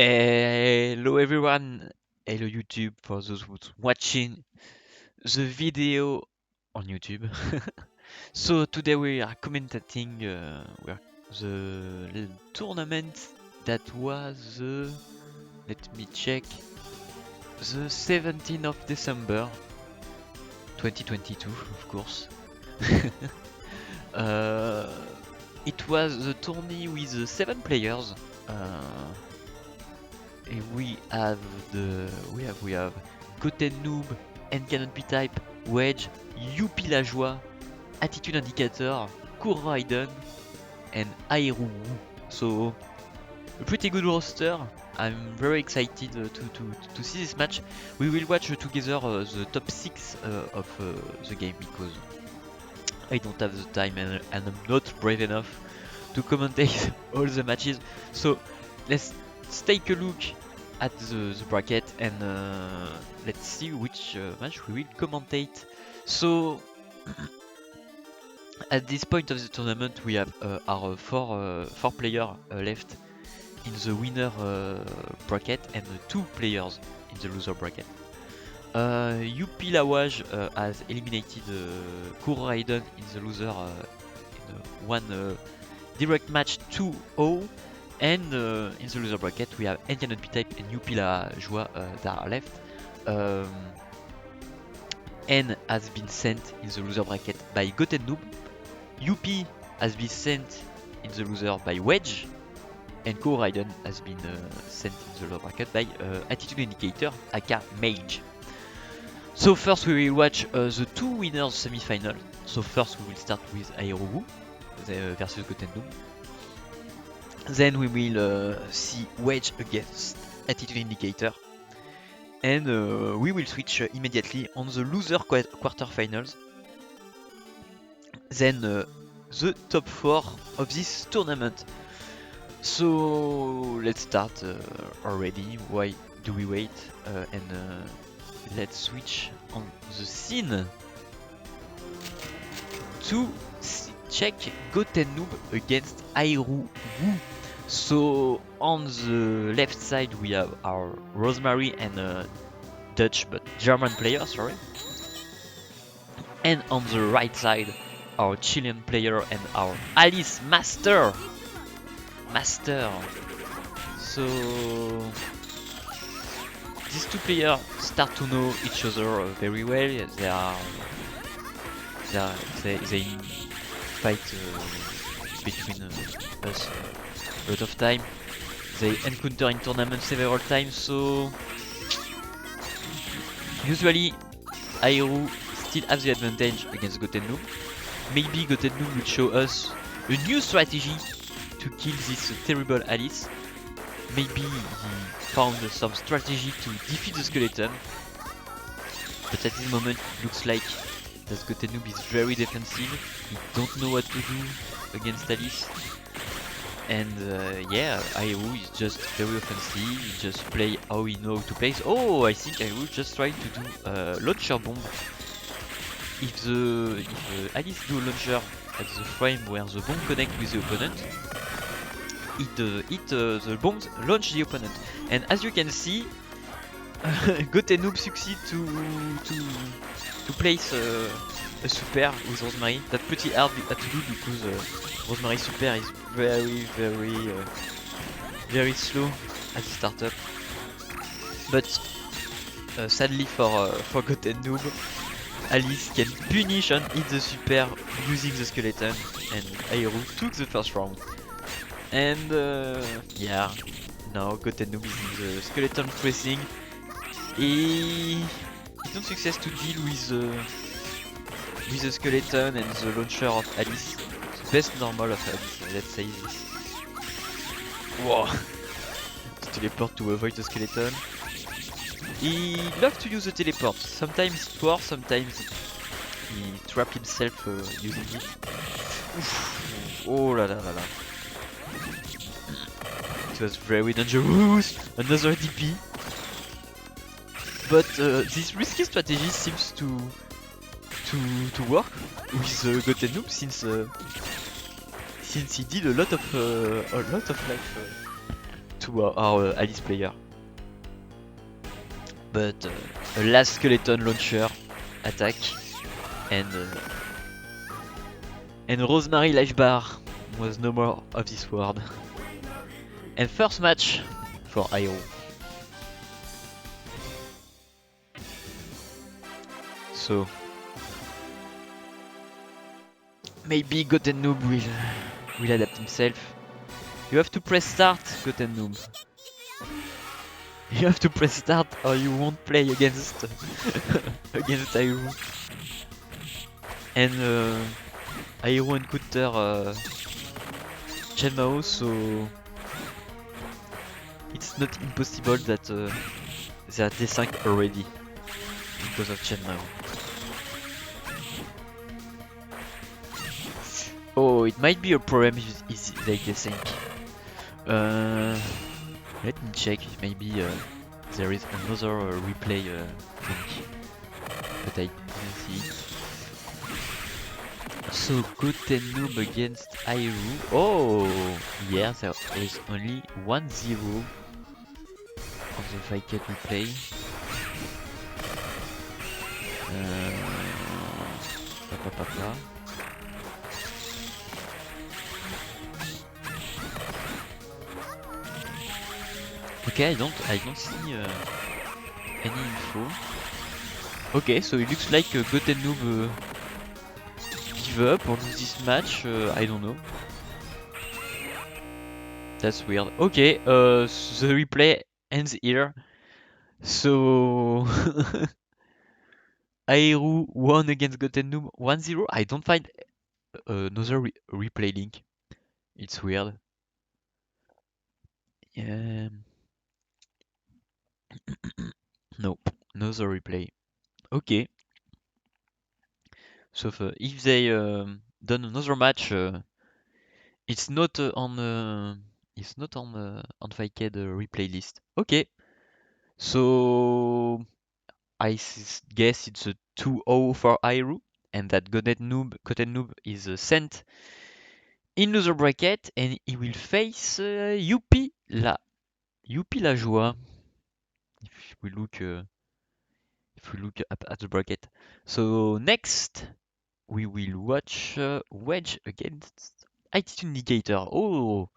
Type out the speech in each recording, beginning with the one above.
Hello everyone, hello YouTube for those who's watching the video on YouTube. So today we are commentating the tournament that was let me check, the 17th of December 2022, of course. uh, it was the tourney with 7 players. And we have Goten Noob, Cannot Be Type, Wedge, Youpi la Joie, Attitude Indicator, Raiden, and AhiruWho. So a pretty good roster. I'm very excited to see this match. We will watch together the top 6 of the game because I don't have the time and I'm not brave enough to commentate all the matches. So let's take a look at the bracket and let's see which match we will commentate. So at this point of the tournament we have our four player left in the winner bracket and 2 players in the loser bracket. Youpi Lawaj has eliminated Raiden in the loser in one direct match 2-0. And in the loser bracket we have Cannot Be Type and Youpi la Joie that are left. N has been sent in the loser bracket by Goten Noob. Youpi has been sent in the loser by Wedge. And Raiden has been sent in the loser bracket by Attitude Indicator aka Mage. So first we will watch the 2 winners semi-final. So first we will start with AhiruWho versus Goten Noob. Then we will see Wedge against Attitude Indicator. And we will switch immediately on the loser quarterfinals. Then the top 4 of this tournament. So let's start already. Why do we wait? And let's switch on the scene to check Goten Noob against AhiruWho. So on the left side we have our Rosemary and Dutch but German player, sorry. And on the right side our Chilean player and our Alice Master. So these 2 players start to know each other very well. They fight between us a lot of time. They encounter in tournament several times, so usually AhiruWho still has the advantage against Goten Noob. Maybe Goten Noob will show us a new strategy to kill this terrible Alice. Maybe he found some strategy to defeat the skeleton. But at this moment it looks like that Goten Noob is very defensive. He don't know what to do against Alice. And yeah, AhiruWho is just very offensive. He just play how he knows to play. Oh, I think AhiruWho just trying to do launcher bomb. If Alice do a launcher at the frame where the bomb connect with the opponent, the bombs launch the opponent. And as you can see, Goten Noob succeed to place a super with Rosemary. That's pretty hard to do because Rosemary super is very slow at the startup. But sadly for Goten Noob, Alice can punish and hit the super using the skeleton, and AhiruWho took the first round. And yeah, now Goten Noob is in the skeleton pressing. He don't success to deal with the skeleton and the launcher of Alice. The best normal of Alice, let's say this. Whoa! To teleport to avoid the skeleton. He loves to use the teleport. Sometimes it works, sometimes he traps himself using it. Oof. Oh la la la la. It was very dangerous. Another DP. But this risky strategy seems to work with Goten Noob since he did a lot of life to our Alice player. But a last skeleton launcher attack and Rosemary life bar was no more of this world. And first match for AhiruWho. So maybe Goten Noob will adapt himself. You have to press start, Goten Noob. You have to press start or you won't play against against AhiruWho. And AhiruWho encounter Chenmao, so it's not impossible that they are desync already because of Chenmao. Oh, it might be a problem if they desync. Let me check if maybe there is another replay link, but I didn't see it. So Goten Noob against AhiruWho. Oh, yeah, there is only 1-0 on the Viket replay. Okay, I don't see any info. Okay, so it looks like Goten Noob give up or lose this match. I don't know. That's weird. Okay, the replay ends here. So AhiruWho won against Goten Noob 1-0. I don't find another replay link. It's weird. Nope, another replay. Okay. So if they done another match, it's not on Viked replay list. Okay. So I guess it's a 2-0 for AhiruWho, and that Goten Noob is sent in loser bracket, and he will face Youpi la joie. If we look at the bracket. So next we will watch Wedge against Attitude Indicator. Oh,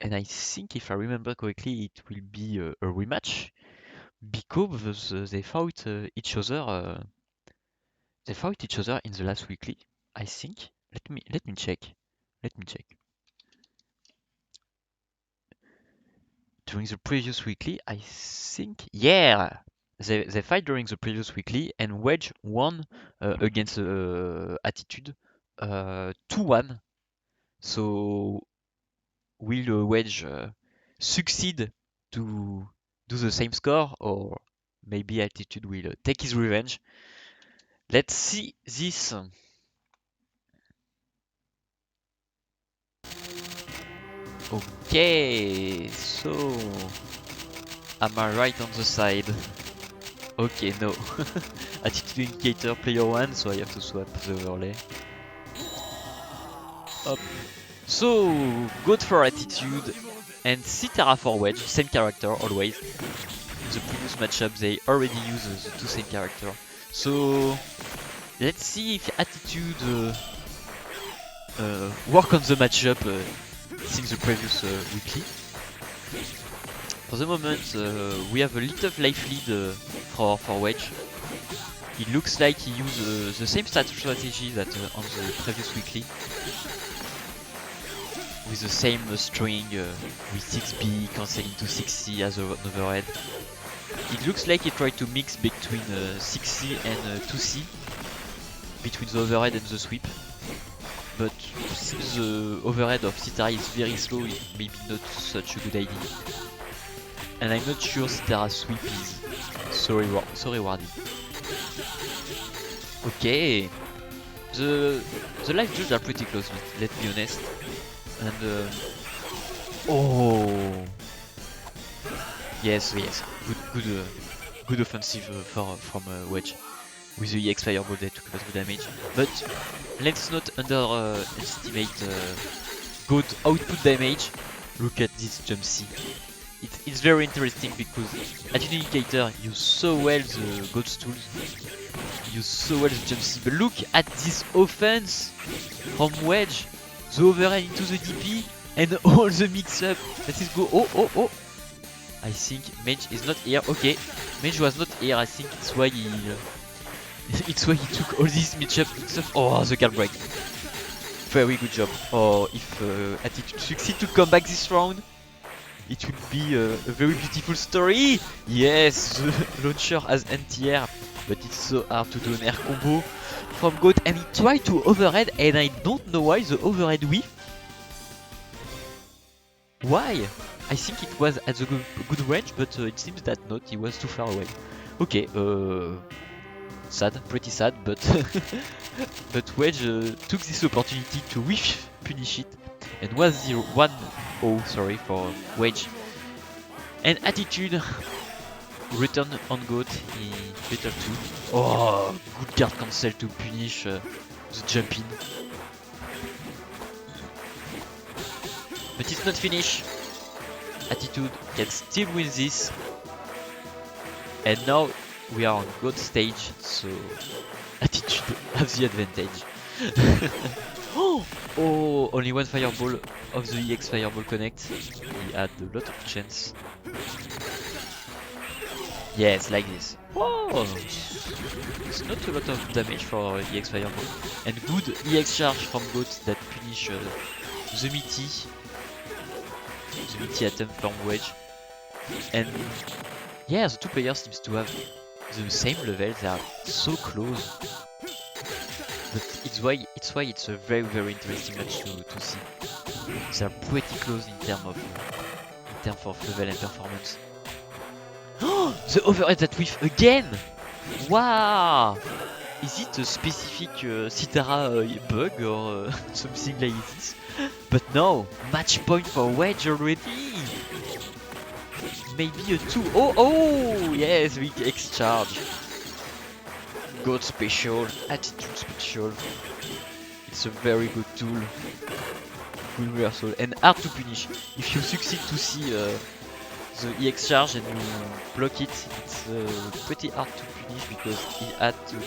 and I think if I remember correctly, it will be a rematch because they fought each other. They fought each other in the last weekly, I think. Let me check. During the previous weekly, I think, yeah, they fight during the previous weekly, and Wedge won against Attitude 2-1. So will Wedge succeed to do the same score, or maybe Attitude will take his revenge? Let's see this. Okay, so am I right on the side? Okay, no. Attitude Indicator player 1, so I have to swap the overlay. Up. So, good for Attitude and Citara for Wedge, same character always. In the previous matchup they already used the two same character. So, let's see if Attitude work on the matchup since the previous weekly. For the moment, we have a little life lead for Wedge. It looks like he used the same strategy that on the previous weekly, with the same string with 6B cancelling to 6C as an overhead. It looks like he tried to mix between 6C and 2C, between the overhead and the sweep. But since the overhead of Citara is very slow, it may be not such a good idea. And I'm not sure Citara's sweep is so rewarding. Okay, the life judges are pretty close, let's be honest. And oh yes, good offensive from Wedge with the EX Fireball that took a lot of damage. But let's not underestimate good output damage Look at this jump C. It's very interesting because Attitude Indicator use so well the God's tools, use so well the jump C. But look at this offense from Wedge, the overhead into the DP, and all the mix-up. Let us go. Oh. I think Mage is not here. Okay, Mage was not here. I think it's why he took all these mix-up. Oh, the guard break. Very good job. Oh, if Attitude succeed to come back this round, it will be a very beautiful story. Yes, the launcher has anti-air, but it's so hard to do an air combo from Goat, and he tried to overhead, and I don't know why the overhead whiff. Why? I think it was at the good range, but it seems that not, he was too far away. Okay, sad, pretty sad, but but Wedge took this opportunity to whiff punish it, and was 1-0, sorry, for Wedge. And Attitude return on Goat, he better too. Oh, good guard cancel to punish the jump in. But it's not finished. Attitude can still win this. And now we are on Goat stage, so Attitude has the advantage. Oh, only one fireball of the EX fireball connect. He had a lot of chance. Yes, like this. Whoa! It's not a lot of damage for EX fireball. And good EX charge from Goat that punish the Meaty attempt from Wedge. And yeah, the two players seems to have the same level, they are so close. But it's why it's a very interesting match to see. They are pretty close in terms of level and performance. Oh, the overhead that whiff again! Wow! Is it a specific Citara bug or something like this? But no, match point for Wedge already! Maybe a 2. Oh, yes, weak X charge. Goat special, Attitude special. It's a very good tool. Good reversal and hard to punish. If you succeed to see the EX charge and you block it, it's pretty hard to punish because he had a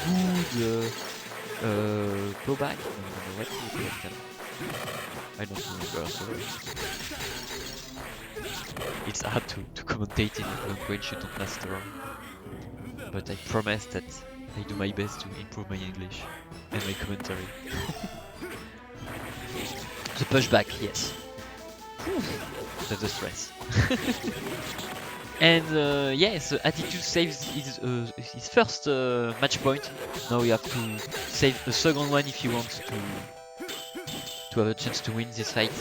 good blowback. What is the correct term? I don't remember, sorry. It's hard to commentate in a language you don't master, but I promise that I do my best to improve my English and my commentary. The pushback, yes. That's the stress. And yes, Attitude saves his first match point. Now you have to save a second one if you want to have a chance to win this fight.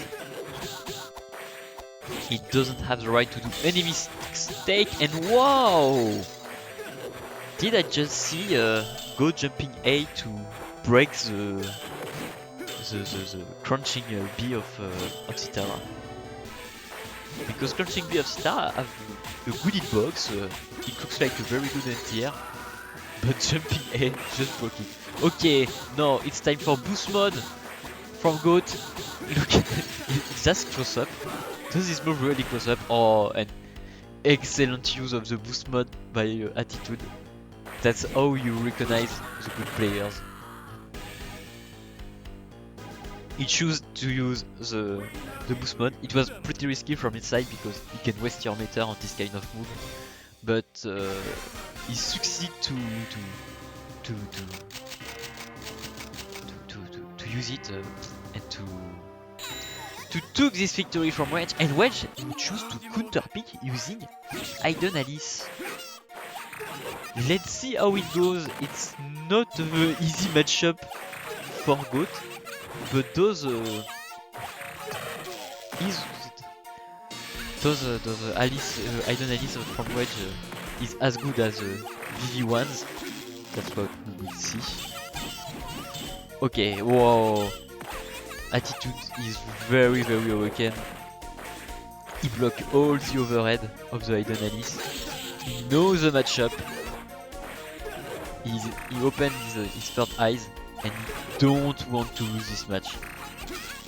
He doesn't have the right to do any mistake, and wow! Did I just see Go jumping A to break the crunching B of Citara? Because crunching B of Citara have a good hitbox, it looks like a very good anti-air, but jumping A just broke it. Okay, now it's time for boost mode from Goat. Look, it's just close up. Does this move really close up? Oh, an excellent use of the boost mode by Attitude. That's how you recognize the good players. He chose to use the boost mode. It was pretty risky from his side because he can waste your meter on this kind of move, but he succeeded to use it and to took this victory from Wedge, and Wedge chose to counter pick using Hidden Alice. Let's see how it goes. It's not an easy matchup for Goat, but those Alice, Hidden Alice from Wedge is as good as VV1s. That's what we will see. Okay, whoa. Attitude is very awakened. He blocked all the overhead of the Hidden Alice. He knows the matchup. He opened his third eyes and he don't want to lose this match.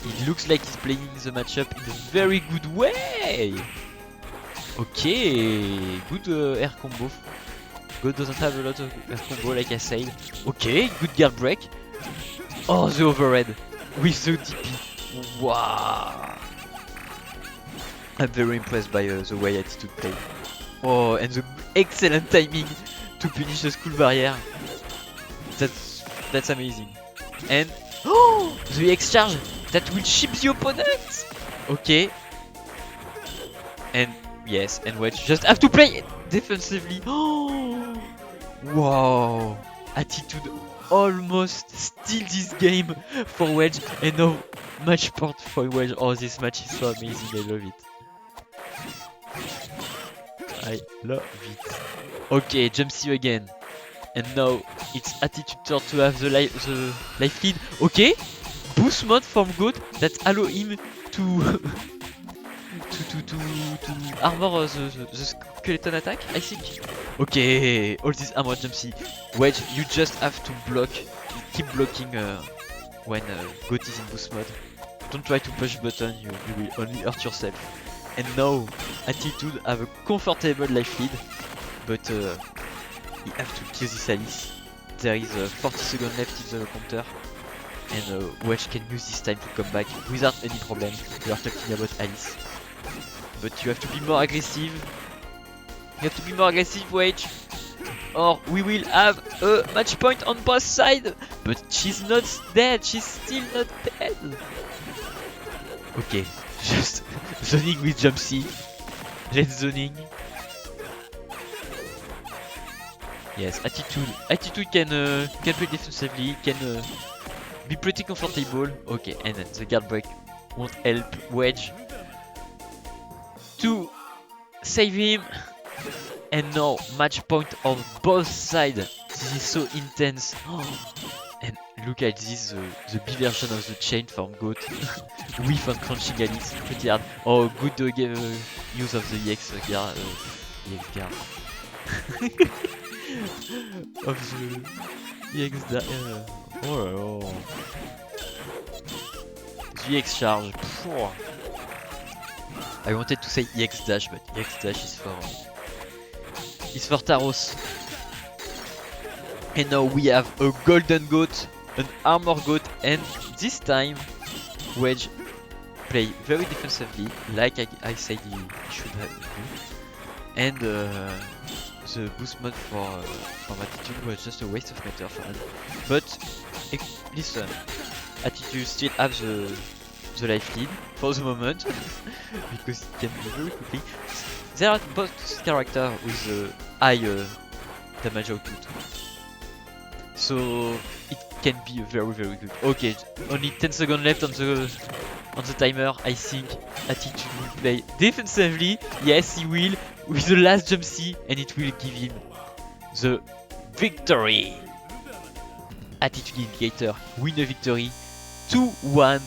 It looks like he's playing the matchup in a very good way. Okay, good air combo. God doesn't have a lot of air combo like I said. Okay, good guard break. Oh, the overhead with the DP. Wow. I'm very impressed by the way Attitude played. Oh, and the excellent timing to punish the school barrier. That's amazing. And oh, the X charge that will ship the opponent. Okay. And yes, and Wedge just have to play defensively. Oh, wow. Attitude almost steal this game for Wedge, and now match point for Wedge. Oh, this match is so amazing. I love it. I love it. Okay, jump C again. And now it's Attitude turn to have the life lead. Okay, boost mode from God that allow him to to armor the skeleton attack, I think. Okay, all this armor jump C. Wedge, you just have to block, keep blocking when God is in boost mode. Don't try to push button, you will only hurt yourself. And now Attitude have a comfortable life lead, but you have to kill this Alice. There is 40 seconds left in the counter, and Wedge can use this time to come back without any problem. We are talking about Alice. But you have to be more aggressive. You have to be more aggressive, Wedge. Or we will have a match point on both sides. But she's not dead. She's still not dead. Okay, just zoning with jump C. Let's zoning. Yes, Attitude can play defensively, can be pretty comfortable. Okay, and then the guard break won't help Wedge to save him. And now match point on both sides. This is so intense. And look at this, the B version of the chain from Goat. Whiff on crunching Alice, pretty hard. Oh, good use of the EX guard. EX guard. Of the EX oh. The EX charge. I wanted to say EX dash, but EX dash is for Taros. And now we have a golden goat, an armor goat, and this time Wedge play very defensively, like I said he should have do. And the boost mode for Attitude was just a waste of matter for him. But listen, Attitude still have the life lead for the moment because it can be very quickly. There are both characters with high damage output, so it can be very good. Okay, only 10 seconds left on the timer. I think Attitude will play defensively. Yes, he will with the last jump C, and it will give him the victory. Attitude indicator win a victory 2-1.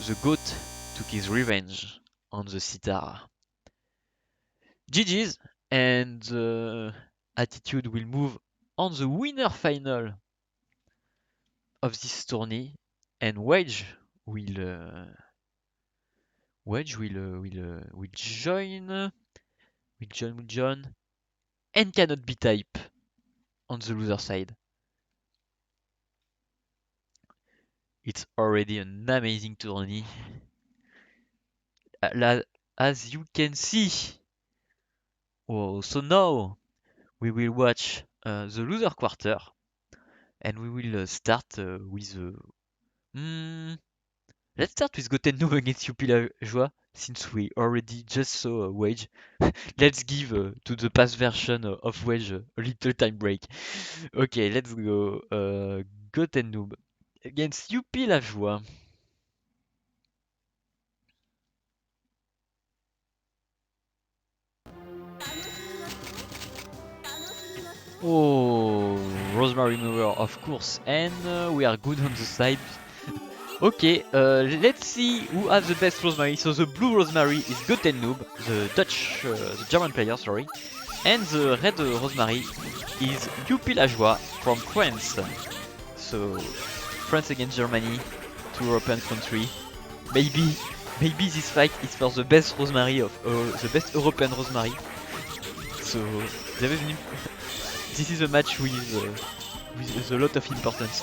The GOAT took his revenge on the sitar. GG's, and Attitude will move on the winner final of this tourney, and Wedge will join and cannot be type on the loser side. It's already an amazing tourney, as you can see. Oh, so now we will watch the loser quarter, and we will start with let's start with AhiruWho against AhiruWho, since we already just saw Wedge. Let's give to the past version of Wedge a little time break. Okay, let's go. AhiruWho against AhiruWho. Oh, Rosemary Mower, of course, and we are good on the side. Okay, let's see who has the best Rosemary. So the blue Rosemary is AhiruWho, the German player, sorry, and the red Rosemary is AhiruWho from France. So France against Germany. to European country. Maybe this fight is for the best Rosemary of the best European Rosemary. So there is this is a match with a lot of importance.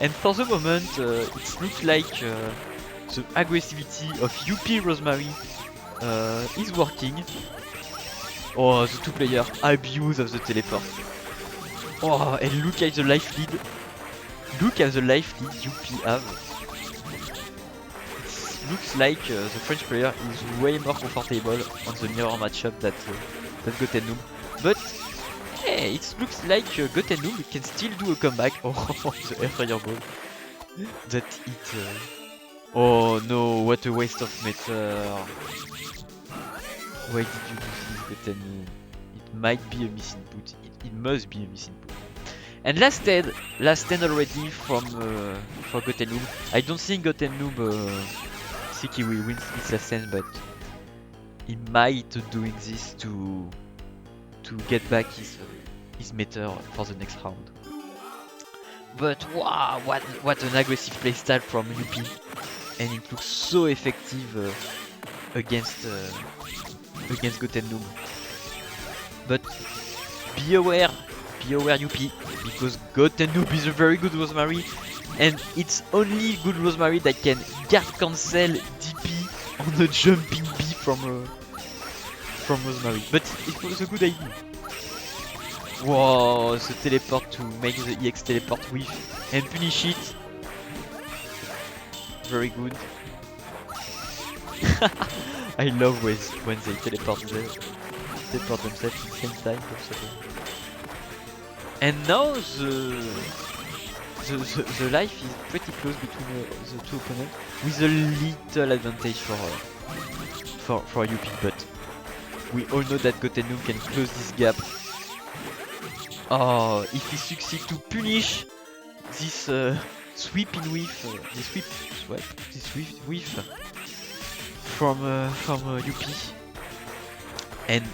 And for the moment, it looks like the aggressivity of UP Rosemary is working. Oh, the two player abuse of the teleport. Oh, and look at the life lead. Look at the life lead UP have. It looks like the French player is way more comfortable on the mirror matchup than Gotenoob. But hey, it looks like Gotenoob can still do a comeback. Oh, the air fireball. That it. Oh no, what a waste of meter. Why did you do this, Gotenoob? It might be a miss input. It must be a miss input. And last stand already from for Gotenoob. I don't think Gotenoob think he will win this last stand, but he might doing this to get back his meter for the next round. But wow, what an aggressive playstyle from UP, and it looks so effective against Gotenoob. But be aware UP, because Gotenoob is a very good Rosemary, and it's only good Rosemary that can guard cancel DP on a jumping B from Rosemary. But it was a good idea. Wow, the teleport to make the EX teleport with and punish it. Very good. I love when they teleport themselves at the same time. And now the life is pretty close between the two opponents, with a little advantage for UP, but we all know that Gotenoob can close this gap. Oh, if he succeeds to punish this sweeping whiff, this whiff from UP, and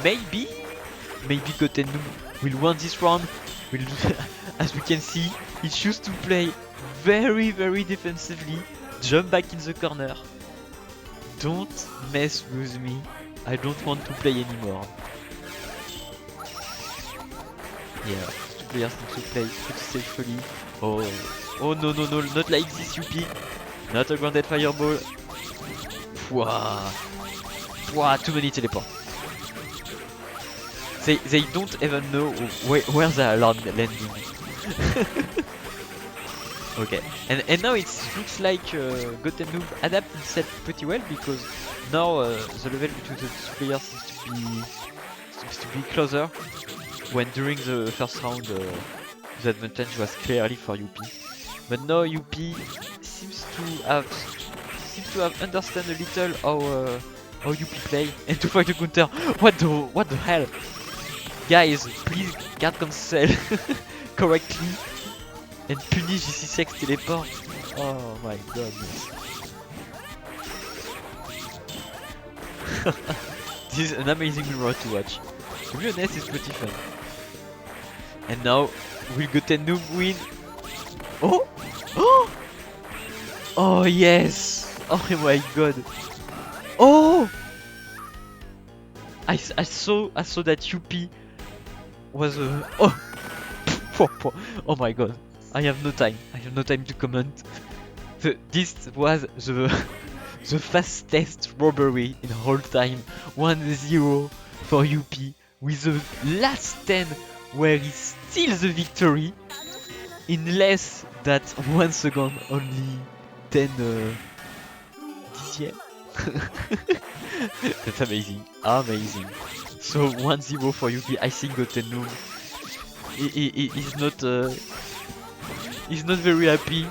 maybe Gotenoob will win this round. As we can see, he chooses to play very defensively, jump back in the corner. Don't mess with me, I don't want to play anymore. Yeah, two players need to play pretty safely. Oh no, not like this UP. Not a grounded fireball. Wow, too many teleport. They don't even know where they are landing. Okay, and now it looks like Gotenoob adapt himself pretty well, because now the level between the two players seems to be closer. When during the first round the advantage was clearly for UP, but now UP seems to have understand a little how UP play and to fight a counter. What the hell? Guys, please guard cancel correctly and punish this EX teleport. Oh my goodness. This is an amazing mirror to watch. To be honest, it's pretty fun. And now, will Gotenoob win? Oh! Oh yes! Oh my god! Oh! I saw that UP was oh my god! I have no time to comment. This was the fastest robbery in whole time. 1-0 for UP, with the last 10 where he steals the victory in less than 1 second, only 10 DCM. That's amazing. So 1-0 for UP. I think Gotenoob is not very happy.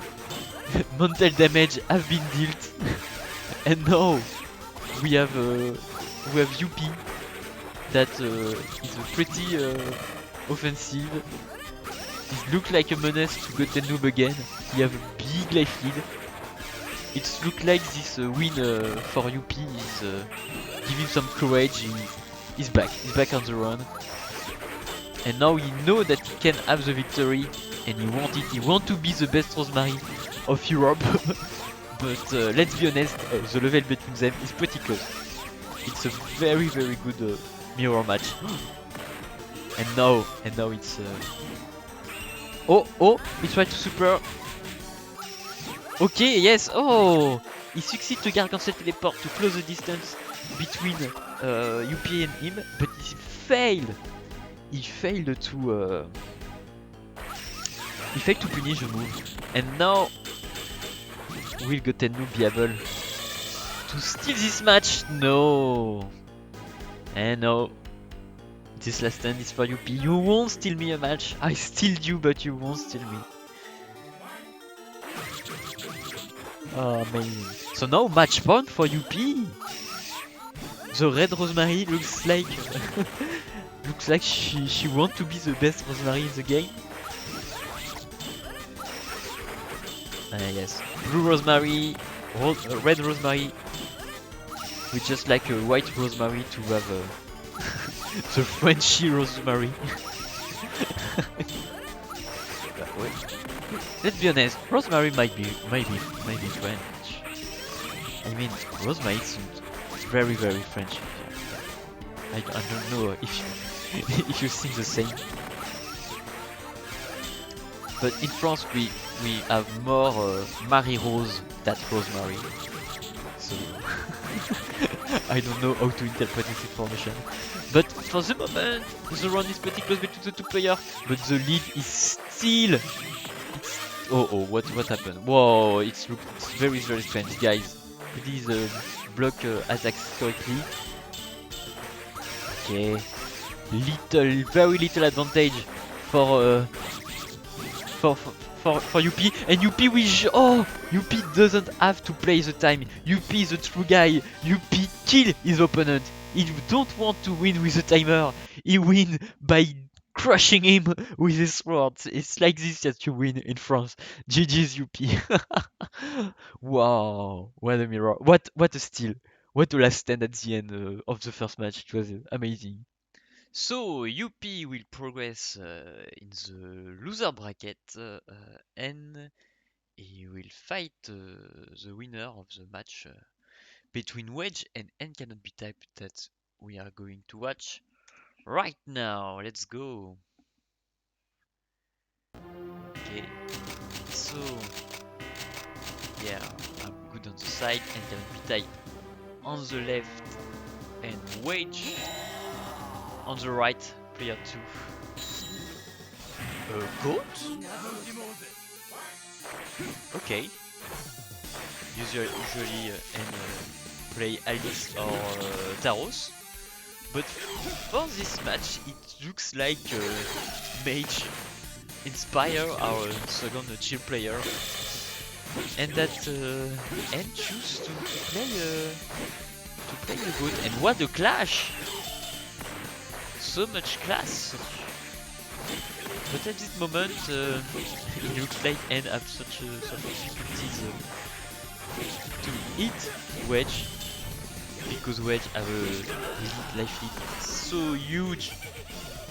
Mental damage have been dealt, and now we have UP that is pretty offensive. It looks like a menace to Gotenoob again. He have a big life lead. It looks like this win for UP is giving some courage. He's back on the run, and now he knows that he can have the victory and he want it. He want to be the best Rosemary of Europe. But let's be honest, the level between them is pretty close. It's a very good mirror match. And now it's oh, he tried to super. Okay, yes, oh, he succeeds to Garcancel teleport to close the distance between UP and him, but he failed. He failed to punish the move, and now will Gotenno be able to steal this match? No, and no. This last stand is for UP. You won't steal me a match. I stealed you, but you won't steal me. Oh, amazing. So now match point for UP. The red Rosemary looks like she wants to be the best Rosemary in the game. Yes, blue Rosemary, red Rosemary. We just like a white Rosemary to have the Frenchy Rosemary. Let's be honest, Rosemary might be French. I mean, Rosemary is very French. I don't know if you think the same. But in France we have more Marie Rose than Rosemary. So I don't know how to interpret this information. But for the moment, the round is pretty close between the two players. But the lead is still. Oh, what happened? Whoa, it's very strange, guys. Please block attacks correctly. Okay, very little advantage for UP, and UP UP doesn't have to play the time. UP is a true guy. UP kill his opponent. He don't want to win with a timer. He win by crushing him with his sword. It's like this that you win in France. GG's UP. Wow, what a mirror. What a steal. What a last stand at the end of the first match. It was amazing. So UP will progress in the loser bracket and he will fight the winner of the match between Wedge and N cannot be typed that we are going to watch right now. Let's go. Okay, so yeah, I'm good on the side, N cannot be typed on the left and Wedge on the right, player 2. Goat? Okay. Usually play Alice or Taros. But for this match, it looks like Mage inspire our second chill player. And that N choose to play the Goat. And what a clash! So much class, but at this moment it looks like N have such difficulties to hit Wedge, because Wedge have a life lead so huge,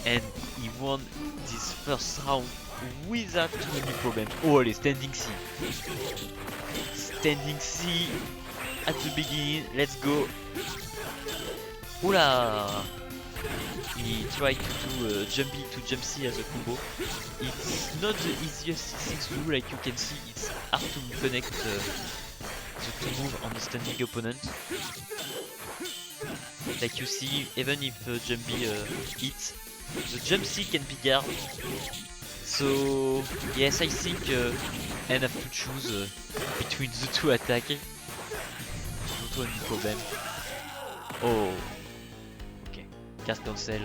and he won this first round without too many problems. Oh, standing C. Standing C at the beginning, let's go. Oula! He tried to do jumpy to jump C as a combo. It's not the easiest thing to do, like you can see. It's hard to connect the two moves on the standing opponent. Like you see, even if jumpy hits, the jump C can be guard. So yes, I think N have to choose between the two attacks. Not one problem. Oh. Card cancel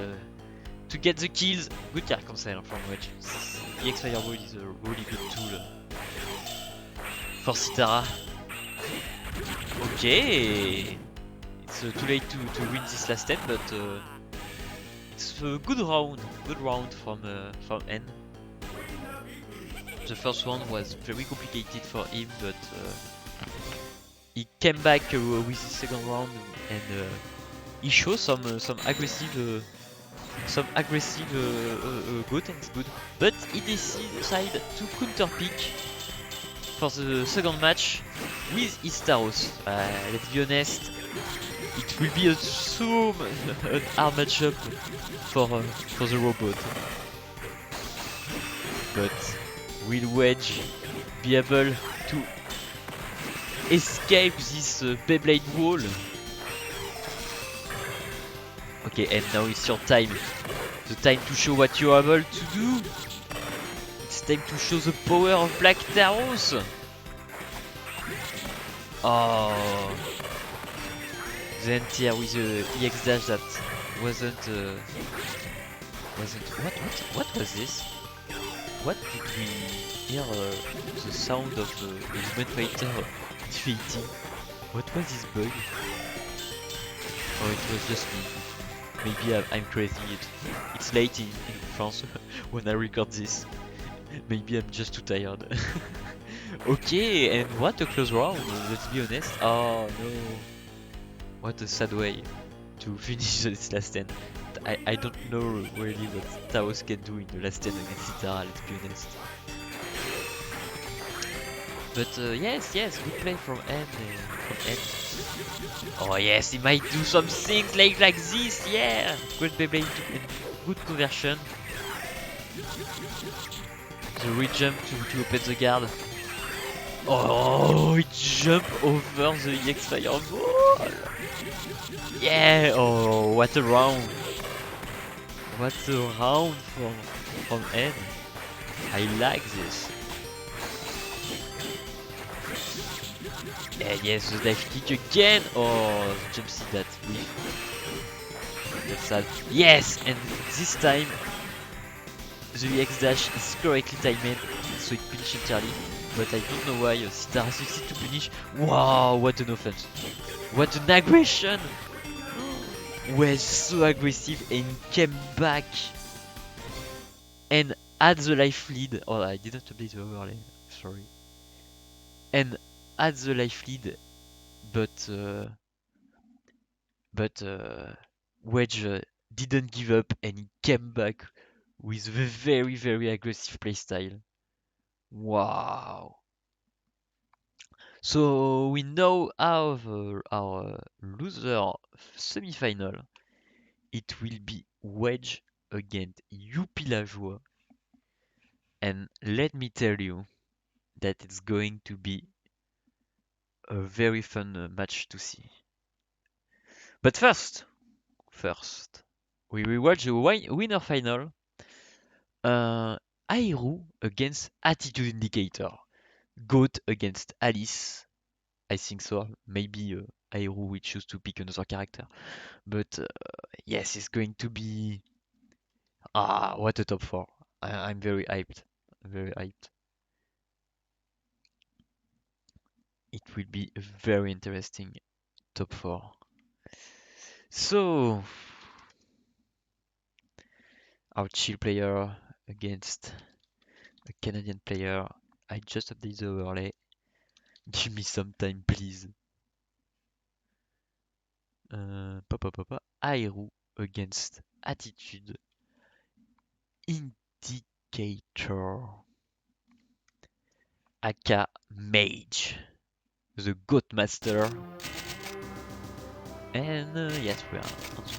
to get the kills. Good card cancel from Wedge. EX Fireball is a really good tool for Citara. Okay, it's too late to win this last step, but it's a good round from N. The first one was very complicated for him, but he came back with the second round and he shows some aggressive some aggressive goat and it's good. But he decided to counter pick for the second match with his Taros. Let's be honest, it will be a an hard matchup for the robot. But will Wedge be able to escape this Beyblade wall? Okay, and now it's your time. The time to show what you're able to do. It's time to show the power of Black Taros. Oh, the anti-air with the EX dash that wasn't what was this? What did we hear the sound of the human fighter defeating? What was this bug? Oh, it was just me. Maybe I'm crazy. It's late in France when I record this. Maybe I'm just too tired. Okay, and what a close round, let's be honest. Oh no. What a sad way to finish this last 10. I don't know really what Taos can do in the last 10 against Itara, let's be honest. But yes, good play from N. Oh yes, he might do some things like this, yeah! Great Beyblade and good conversion. The re-jump to open the guard. Oh, he jumped over the EX Fireball! Yeah! Oh, what a round! What a round from N. I like this. Yeah, yes, the dive kick again. Oh, the jump seat that whiff. That's sad. Yes, and this time the EX dash is correctly timed, so it punished entirely. But I don't know why Star succeeded to punish. Wow, what an offense! What an aggression! Was so aggressive and came back and had the life lead. Oh, I didn't update the overlay. Sorry. And had the life lead, but Wedge didn't give up and he came back with a very aggressive playstyle. Wow! So we now have our loser semi-final. It will be Wedge against AhiruWho. And let me tell you that it's going to be a very fun match to see. But first, we will watch the winner final. Ahiru against Attitude Indicator. Goat against Alice. I think so. Maybe Ahiru will choose to pick another character. But yes, it's going to be... what a top 4. I'm very hyped. Very hyped. It will be a very interesting top 4. So, our chill player against a Canadian player. I just updated the overlay. Give me some time, please. Ahiru against Attitude Indicator. Aka Mage. The Goat Master. And yes, we are on the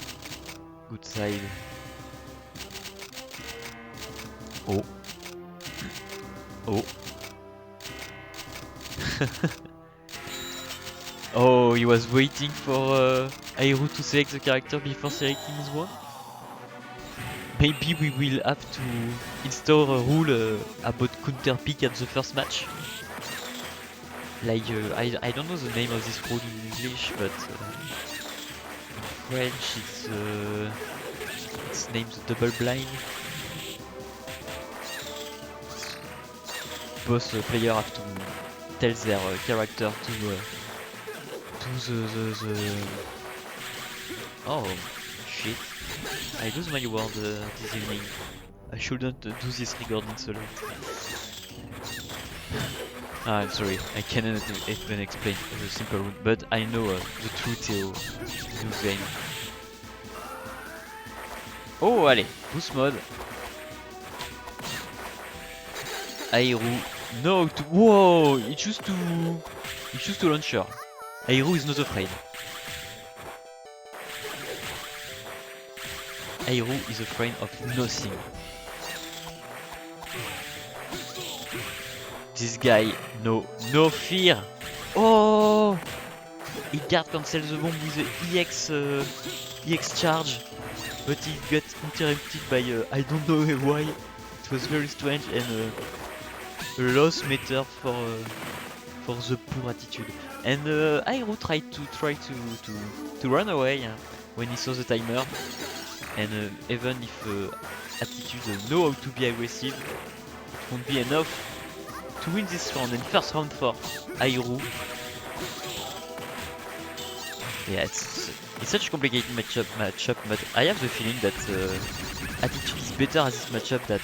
good side. Oh. Oh. Oh, he was waiting for Ahiru to select the character before selecting his one. Maybe we will have to install a rule about counter pick at the first match. Like, I don't know the name of this rule in English, but in French it's named the double blind. Both players have to tell their character to the oh shit, I lose my word this evening. I shouldn't do this recording so late. I'm sorry, I cannot even explain the simple rule, but I know the true Theo game. Oh, allez, boost mode. Ahiru, no, to... Whoa, he choose to launcher. Ahiru is not afraid. Ahiru is afraid of nothing. This guy, no fear. Oh, he guard cancel the bomb with the EX charge, but he got interrupted by I don't know why. It was very strange and a loss meter for the poor attitude. And Ahiru tried to run away when he saw the timer. And even if attitude know how to be aggressive, it won't be enough to win this round. And first round for Ahiru. Yeah, it's such a complicated matchup, but I have the feeling that attitude is better at this matchup than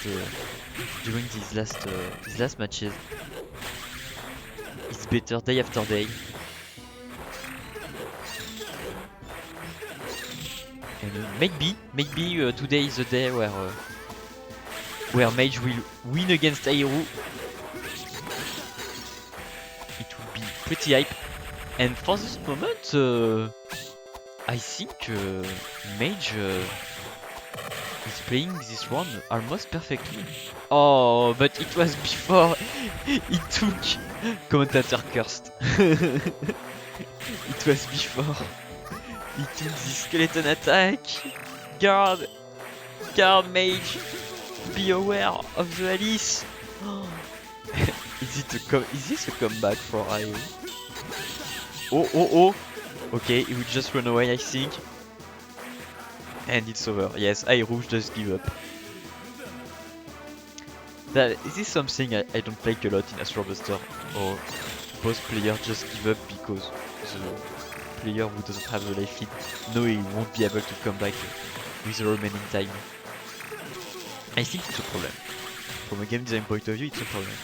during these last matches. It's better day after day. And maybe today is the day where Mage will win against Ahiru. It will be pretty hype. And for this moment, I think Mage is playing this round almost perfectly. Oh, but it was before he took commentator cursed. It was before he took the skeleton attack. Guard Mage, be aware of the Alice. Is this a comeback for Ahiru? Oh. Okay, he will just run away, I think. And it's over. Yes, Ahiru just give up. This is something I don't like a lot in Asura Buster. Or both players just give up because the player who doesn't have the life lead know he won't be able to come back with the remaining time. I think it's a problem. From a game design point of view, it's a problem.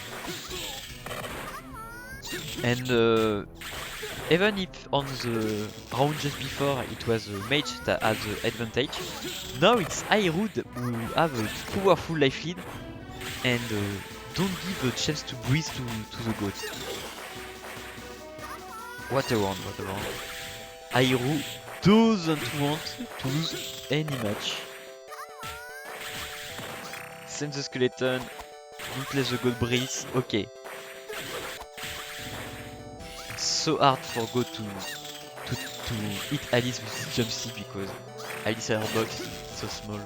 And even if on the round just before it was Mage that had the advantage, now it's Ahiru who have a powerful life lead and don't give a chance to breathe to the goat. What a round. Ahiru doesn't want to lose any match. Send the skeleton, don't let the goat breathe, okay. So hard for Go to hit Alice with this jump C because Alice at her box is so small.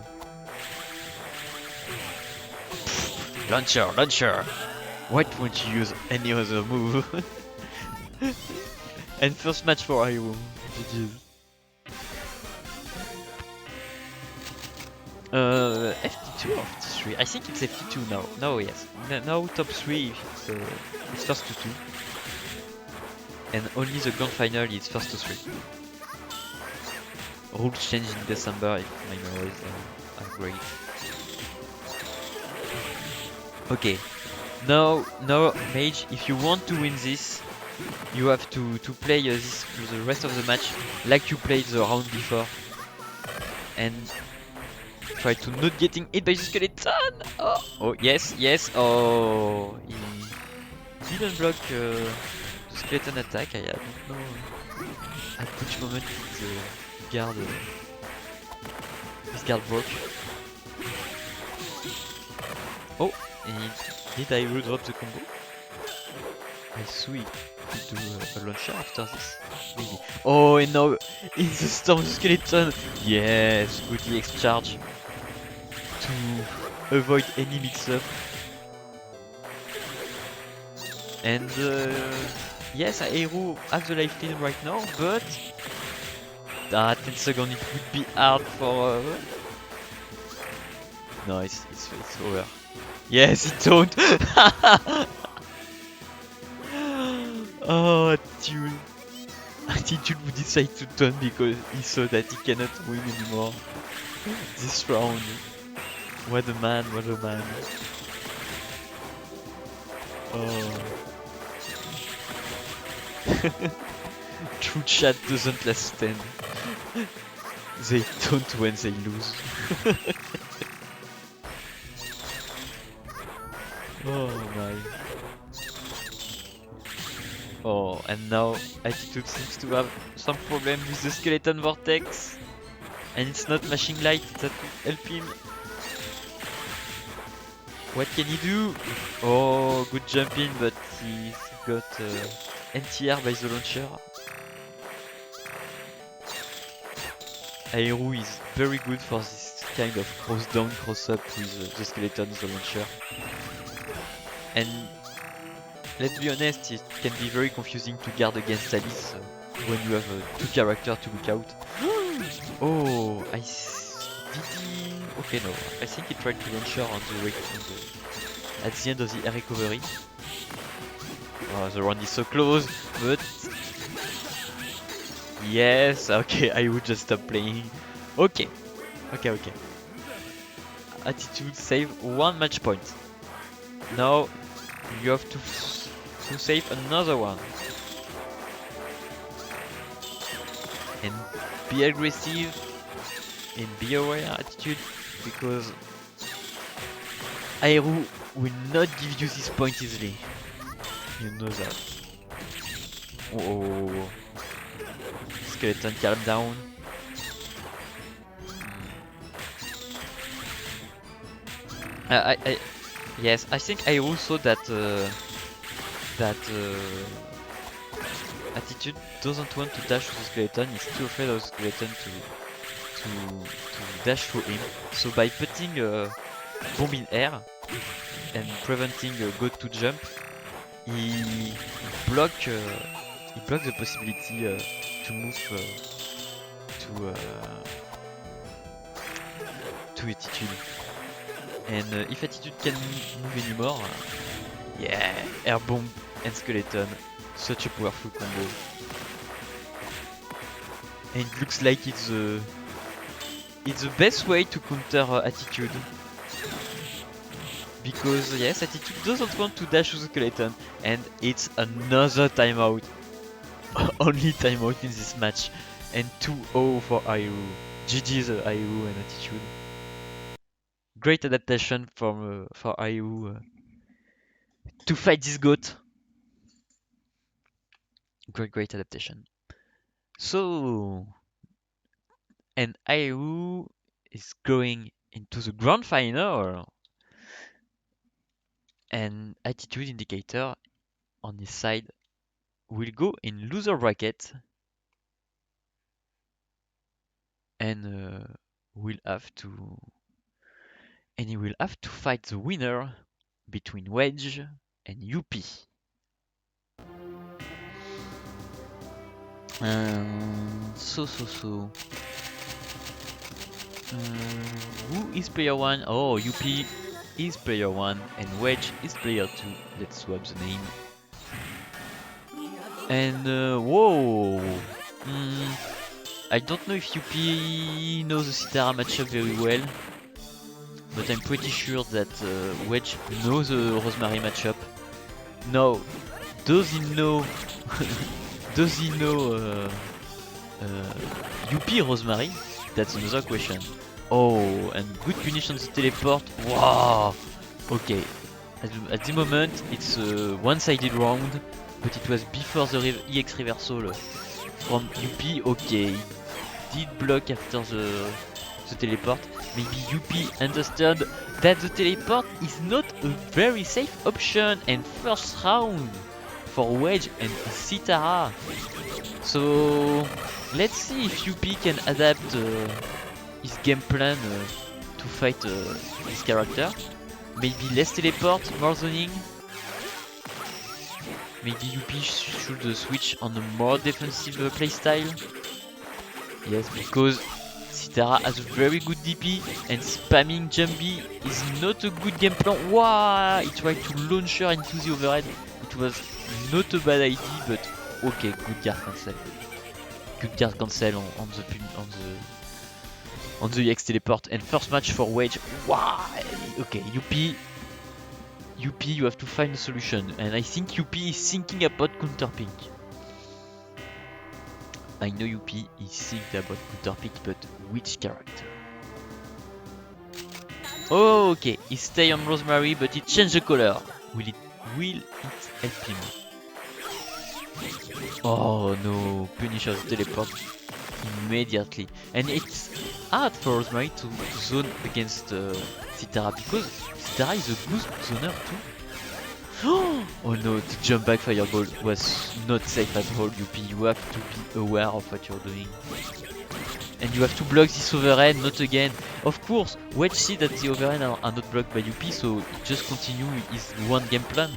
Launcher! Why won't you use any other move? And first match for Ahiru. GG. FT2 or FT3? I think it's FT2 now. No, yes. Now top 3 it's first to 2. And only the grand final is first to 3. Rules change in December if my memories are great. Okay, now Mage, if you want to win this, you have to play the rest of the match like you played the round before. And try to not getting hit by the skeleton! Oh yes, oh, he didn't block skeleton attack. I don't know at which moment his guard broke. Oh, did Ahiru drop the combo? I saw he could do a launcher after this. Maybe. Oh, and now in the storm skeleton. Yes, good EX charge to avoid any mix-up. And yes, Ahiru has the life lead right now, but 10 seconds it would be hard for. No, it's over. Yes, it don't. Oh, Attitude would decide to turn because he saw that he cannot win anymore this round. What a man! Oh. True chat doesn't last stand. They don't when they lose. Oh my. Oh, and now Attitude seems to have some problem with the skeleton vortex. And it's not mashing light that will help him. What can he do? Oh, good jumping, but he's got anti-air by the launcher. Ahiru is very good for this kind of cross down, cross up with the skeleton, the launcher. And let's be honest, it can be very confusing to guard against Alice when you have two characters to look out. Oh, did he? Okay, no. I think he tried to launch her on the way at the end of the air recovery. Oh, the round is so close, but yes. Okay, I would just stop playing. Okay, okay. Attitude save 1 match point. Now you have to save another one. And be aggressive and be aware, Attitude, because Ahiru will not give you this point easily. You know that. Oh, skeleton, calm down. Yes, I think Ahiru saw that Attitude doesn't want to dash through the skeleton. He's too afraid of the skeleton to dash through him. So by putting a bomb in air and preventing a goat to jump, he blocks the possibility to move to Attitude. And if Attitude can move anymore, yeah, air bomb and skeleton. Such a powerful combo. And it looks like it's the best way to counter Attitude. Because yes, Attitude doesn't want to dash to the skeleton. And it's another timeout. Only timeout in this match. And 2-0 for Ahiru. GG's Ahiru and Attitude. Great adaptation for Ahiru to fight this goat. Great adaptation. So, and Ahiru is going into the grand final, and Attitude indicator on his side will go in loser bracket, and he will have to fight the winner between Wedge and UP. Who is player 1? Oh, UP is player 1 and Wedge is player 2. Let's swap the name. And whoa! I don't know if UP knows the Citara matchup very well, but I'm pretty sure that Wedge knows the Rosemary matchup. Now, does he know? Does he know UP Rosemary? That's another question. Oh, and good punish on the teleport. Wow. Okay. At the moment, it's a one-sided round, but it was before the EX reversal from UP. Okay, he did block after the teleport. Maybe UP understood that the teleport is not a very safe option and first round for Wedge and Citara. So let's see if UP can adapt his game plan to fight this character. Maybe less teleport, more zoning. Maybe UP should switch on a more defensive playstyle. Yes, because Citara has a very good DP and spamming Jumbie is not a good game plan. Wow! He tried to launch her into the overhead. It was not a bad idea, but okay, good guard cancel. Good guard cancel on the EX teleport and first match for Wedge. Wow! Okay, UP, you have to find a solution, and I think UP is thinking about counter pink. I know UP is sick about Counter pick, but which character? Oh, okay, he stay on Rosemary, but he changed the color. Will it help him? Oh no, Punisher's teleport immediately. And it's hard for Rosemary to zone against Citara because Citara is a good zoner too. Oh no, the jump back fireball was not safe at all, UP. You have to be aware of what you're doing. And you have to block this overhead, not again. Of course, Wedge see that the overhead are not blocked by UP, so just continue his one game plan.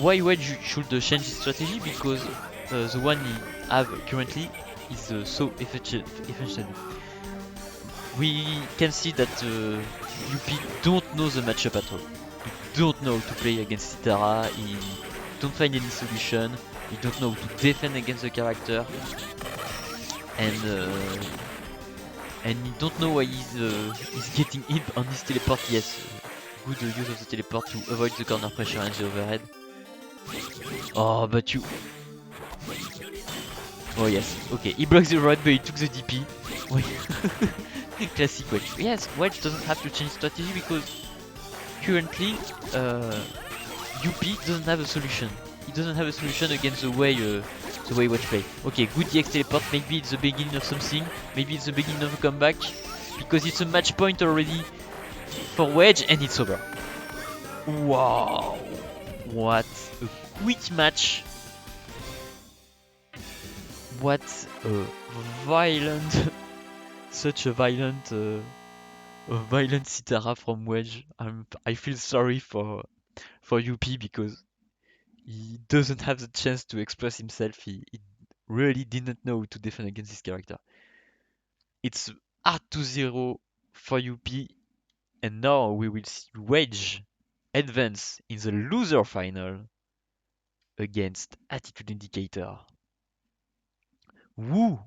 Why Wedge should change his strategy? Because the one he have currently is so efficient. We can see that UP don't know the matchup at all. He don't know how to play against Citara, he don't find any solution, he don't know how to defend against the character, and he don't know why he's getting hit on his teleport. Yes, good use of the teleport to avoid the corner pressure and the overhead. Oh, but you... Oh yes, okay, he blocks the rod but he took the DP. Classic Wedge. Yes, Wedge doesn't have to change strategy because currently UP doesn't have a solution. He doesn't have a solution against the way Wedge play. Okay, good DX teleport. Maybe it's the beginning of something. Maybe it's the beginning of a comeback because it's a match point already for Wedge and it's over. Wow, what a quick match! What a violent, such a violent Citara from Wedge. I feel sorry for UP because he doesn't have the chance to express himself. He really didn't know how to defend against this character. It's R2-0 for UP, and now we will see Wedge advance in the loser final against Attitude Indicator. Who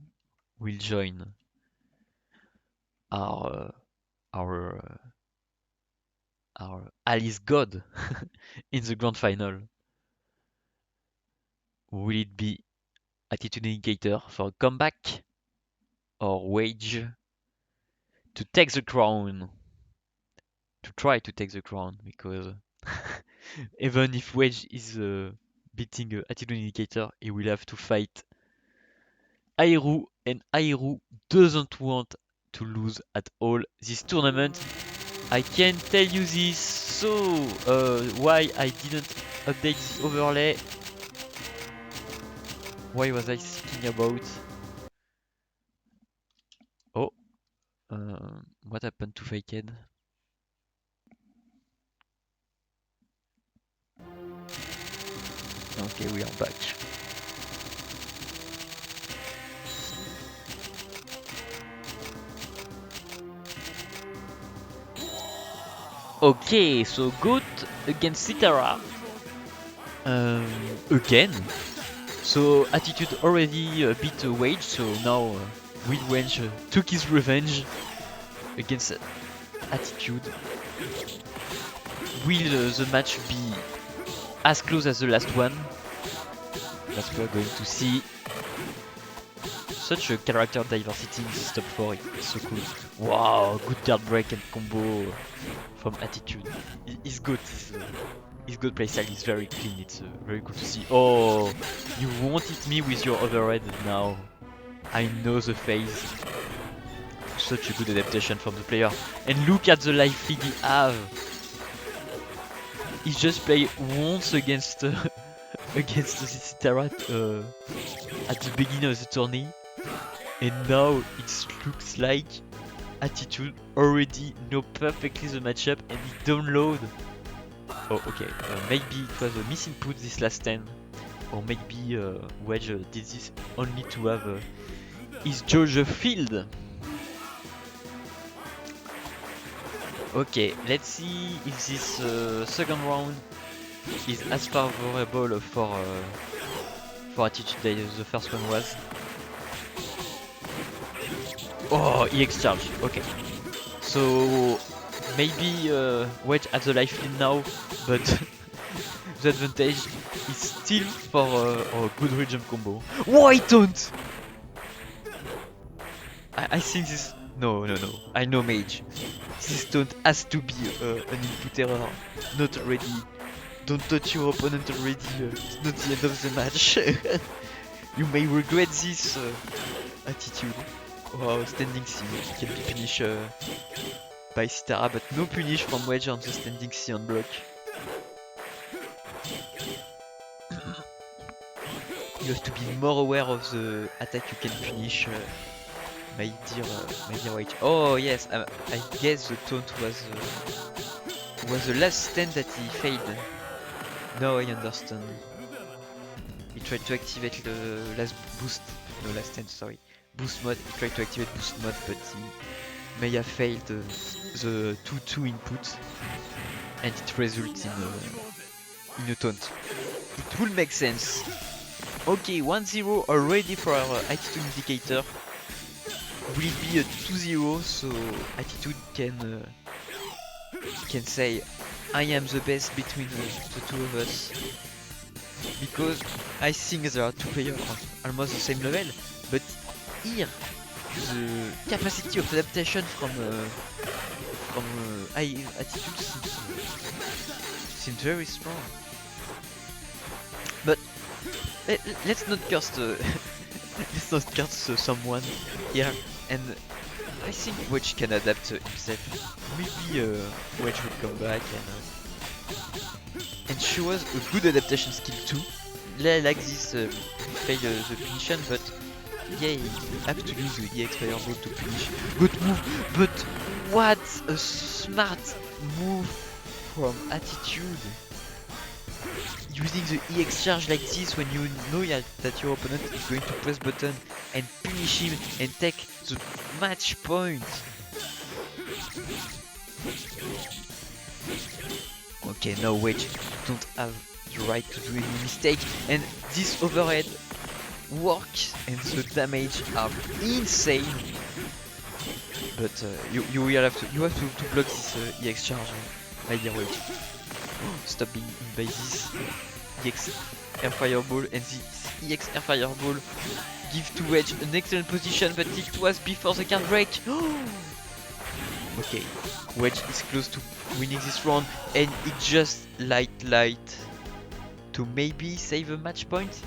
will join our Alice God in the grand final? Will it be Attitude Indicator for a comeback or Wedge to take the crown? To try to take the crown, because even if Wedge is beating Attitude Indicator, he will have to fight AhiruWho, and AhiruWho doesn't want to lose at all this tournament. I can tell you this, so why I didn't update this overlay? Why was I thinking about? Oh, what happened to Faked? Okay, we are back. Okay, so Goat against Citara. Again. So Attitude already beat Wedge, so now Wedge took his revenge against Attitude. Will the match be as close as the last one? That's what we're going to see. Such a character diversity in this top 4, it's so cool. Wow, good guard break and combo from Attitude. He's good. His good playstyle is very clean, it's very cool to see. Oh, you won't hit me with your overhead now. I know the phase. Such a good adaptation from the player. And look at the life lead he have. He just played once against against the Citara at the beginning of the tourney. And now it looks like Attitude already know perfectly the matchup and he download. Oh, okay. Maybe it was a misinput this last 10, or maybe Wedge did this only to have his Georgia field. Okay, let's see if this second round is as favorable for Attitude as the first one was. Oh, EX charge. Okay. So maybe Wedge has the life lead now, but the advantage is steal for oh, good real jump combo. Why don't? I think this. No. I know mage. This taunt has to be an input error. Not ready. Don't touch your opponent already. It's not the end of the match. You may regret this attitude. Wow, standing C can be punished by Citara, but no punish from Wedge on the standing C on block. You have to be more aware of the attack you can punish, my dear Wedge. Oh yes, I guess the taunt was the last stand that he failed. Now I understand. He tried to activate the last boost, no last stand, sorry. Boost mode, he tried to activate boost mode, but he may have failed the 2-2 input, and it results in a taunt. It will make sense. Okay, 1-0 already for our attitude indicator. Will it be a 2-0 so attitude can say I am the best between the two of us? Because I think there are two players on almost the same level, but here the capacity of adaptation from attitude seems very strong. But let's not curse someone here, and I think Wedge can adapt himself. Maybe Wedge will come back and show us a good adaptation skill too. Like this fail the punition, but yeah, you have to use the EX Fireball to punish. Good move, but what a smart move from attitude. Using the EX charge like this when you know that your opponent is going to press button and punish him and take the match point. Okay, now Wedge don't have the right to do any mistake, and this overhead works and the damage are insane. But you will have to block this EX charge, my dear Wedge. Stop being hit by this EX Air Fireball, and this EX Air Fireball give to Wedge an excellent position, but it was before the card break. Okay, Wedge is close to winning this round, and it just light to maybe save a match point.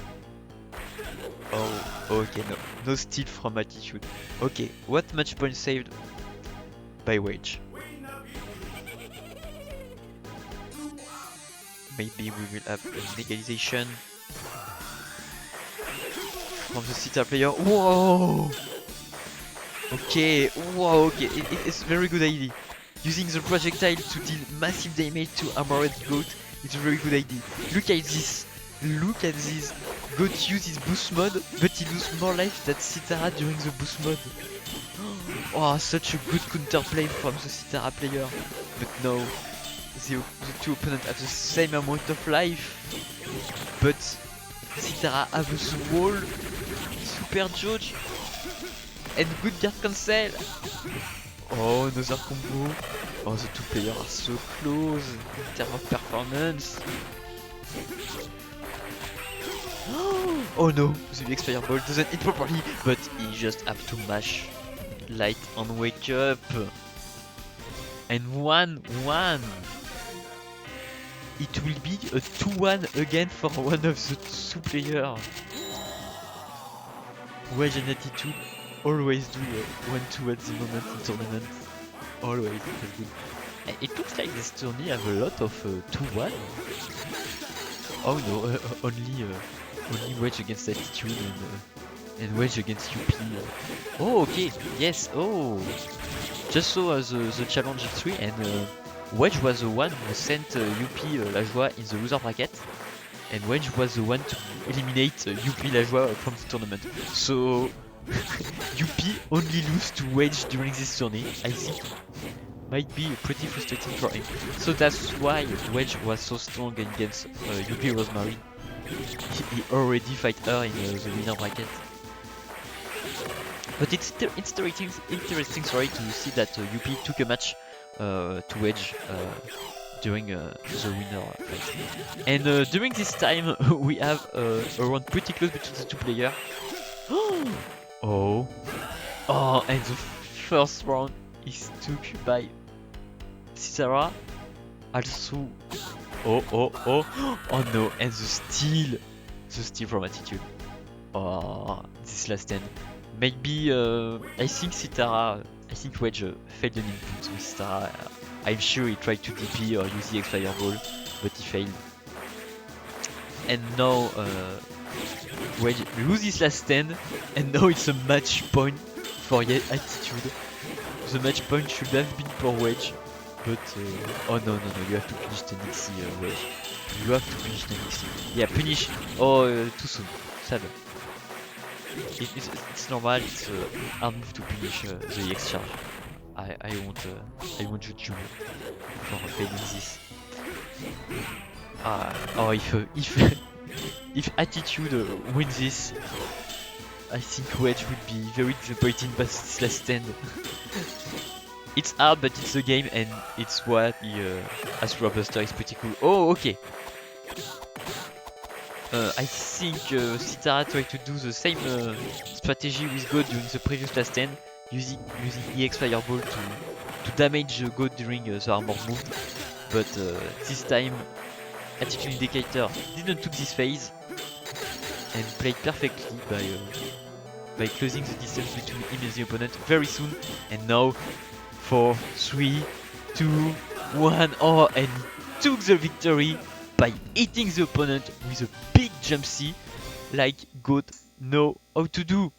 Oh, okay, no steal from attitude. Okay, what match point saved by Wedge? Maybe we will have a legalization from the Citara player. Whoa! Okay, wow, okay, it's a very good idea. Using the projectile to deal massive damage to Armored Goat is a very good idea. Look at this. Goat uses boost mode, but he loses more life than Citara during the boost mode. Oh, such a good counterplay from the Citara player. But no, the two opponents have the same amount of life. But Citara has a wall, super judge, and good guard cancel. Oh, another combo. Oh, the two players are so close in terms of performance. Oh no, the EX Fireball doesn't hit properly, but he just have to mash light on wake up. And 1-1. It will be a 2-1 again for one of the two players. Wedge and attitude always do 1-2 at the moment in tournament. Always, that's good. And it looks like this tourney have a lot of 2-1. Oh no, only Wedge against attitude and Wedge against UP. Oh okay, yes, oh. Just saw the challenge X3, and Wedge was the one who sent UP Lajoie in the loser bracket, and Wedge was the one to eliminate UP Lajoie from the tournament. So UP only lose to Wedge during this tourney. I think might be pretty frustrating for him. So that's why Wedge was so strong against UP Rosemary. He already fight her in the winner bracket. But it's interesting, sorry, to see that UP took a match to Wedge during the winner fight. And during this time, we have a round pretty close between the two players. Oh, and the first round is took by Citara. Also, oh no, and the steal from Attitude. Oh, this last stand. Maybe I think Wedge failed an input with Citara. I'm sure he tried to DP or use the X-Fire Ball, but he failed. And now Wedge loses last stand, and now it's a match point for Attitude. The match point should have been for Wedge, but oh no, you have to finish the Nixie, Wedge. You have to finish the Nixie. Yeah, punish. Oh, too soon. Sad. It's normal. It's a hard move to punish the EX charge. I won't judge you for failing this. If Attitude wins this, I think Wedge would be very disappointed by this last stand. It's hard, but it's a game, and it's what the Asura Buster is pretty cool. Oh, okay. I think Citara tried to do the same strategy with God during the previous last stand, using EX Fireball to damage God during the armor move. But this time, Attitude Indicator didn't took this phase and played perfectly by closing the distance between him and the opponent very soon. And now, 4, 3, 2, 1. Oh, and he took the victory by hitting the opponent with a big jump C, like God know how to do.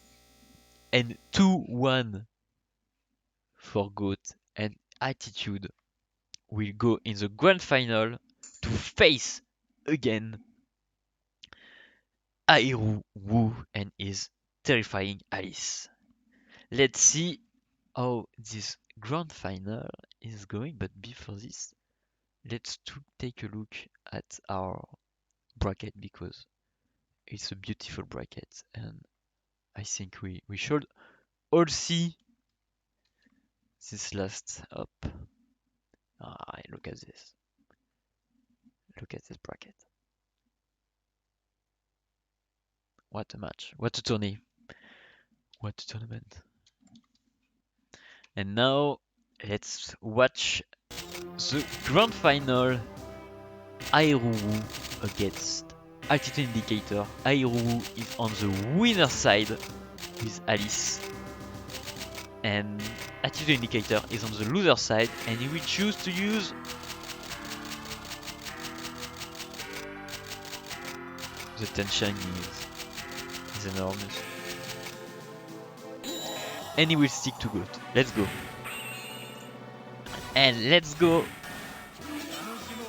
And 2-1 for GOAT, and Attitude will go in the grand final to face again AhiruWho and his terrifying Alice. Let's see how this grand final is going, but before this, let's take a look at our bracket, because it's a beautiful bracket, and I think we should all see this last up. Look at this. Look at this bracket. What a match. What a tourney. What a tournament. And now let's watch the grand final. AhiruWho against Altitude Indicator. AhiruWho is on the winner side with Alice, and Attitude Indicator is on the loser side, and he will choose to use the tension is enormous, and he will stick to GOAT. Let's go. And let's go.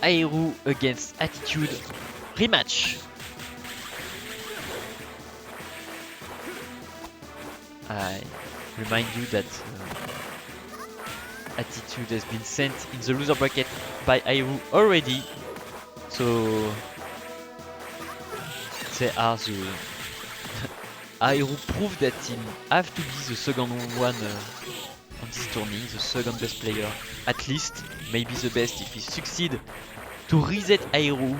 AhiruWho against Attitude rematch. I remind you that Attitude has been sent in the loser bracket by AhiruWho already, so they are the AhiruWho proved that he have to be the second one on this tourney, the second best player, at least, maybe the best if he succeed to reset AhiruWho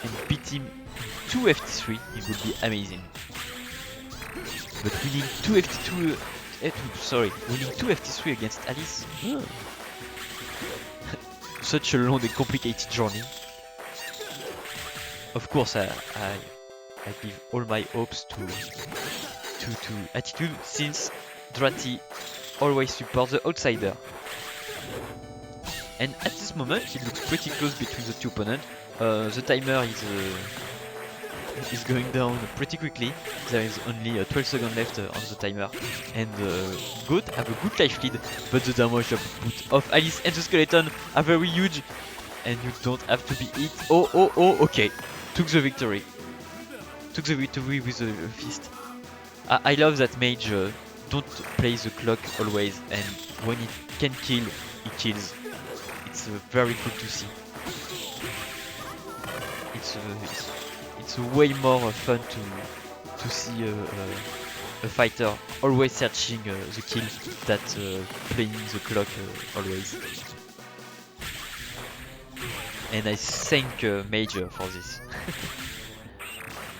and beat him in 2 FT3. It would be amazing. But winning 2 FT3 against Alice, such a long and complicated journey. Of course, I give all my hopes to Attitude, since Drati always supports the outsider. And at this moment, it looks pretty close between the two opponents. The timer is going down pretty quickly. There is only 12 seconds left on the timer, and GOAT have a good life lead, but the damage output of Alice and the skeleton are very huge, and you don't have to be hit. Okay, took the victory. Took the victory with a fist. I love that mage don't play the clock always, and when it can kill, it kills. It's very cool to see. It's way more fun to see a fighter always searching the kill than playing the clock always. And I thank Major for this.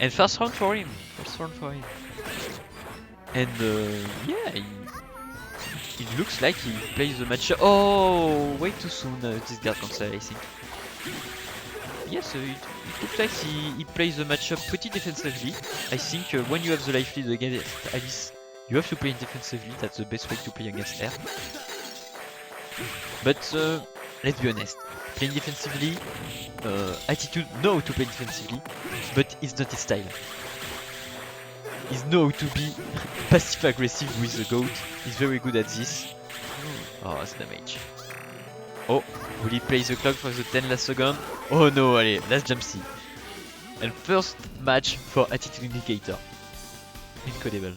And first round for him. First round for him. And yeah, it looks like he plays the match. Oh, way too soon. This guard cancel, I think. Yes, it looks like he plays the matchup pretty defensively. I think when you have the life lead against Alice, you have to play defensively. That's the best way to play against her. But let's be honest, playing defensively, Attitude know to play defensively, but it's not his style. He knows to be passive aggressive with the goat. He's very good at this. Oh, that's damage. Oh, will he play the clock for the 10 last second? Oh no, allez, last jump C. And first match for Attitude Indicator. Incredible.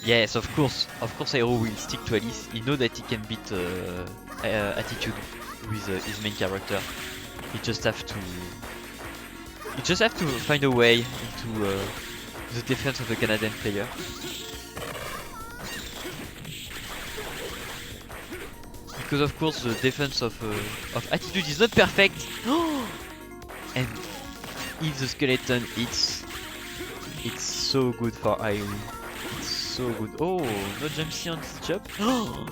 Yes, of course AhiruWho will stick to Alice. He knows that he can beat Attitude with his main character. He just have to find a way into the defense of the Canadian player. Because of course the defense of Attitude is not perfect. And if the skeleton hits, it's so good for AhiruWho. It's so good. Oh, no jump C on this jump. Oh,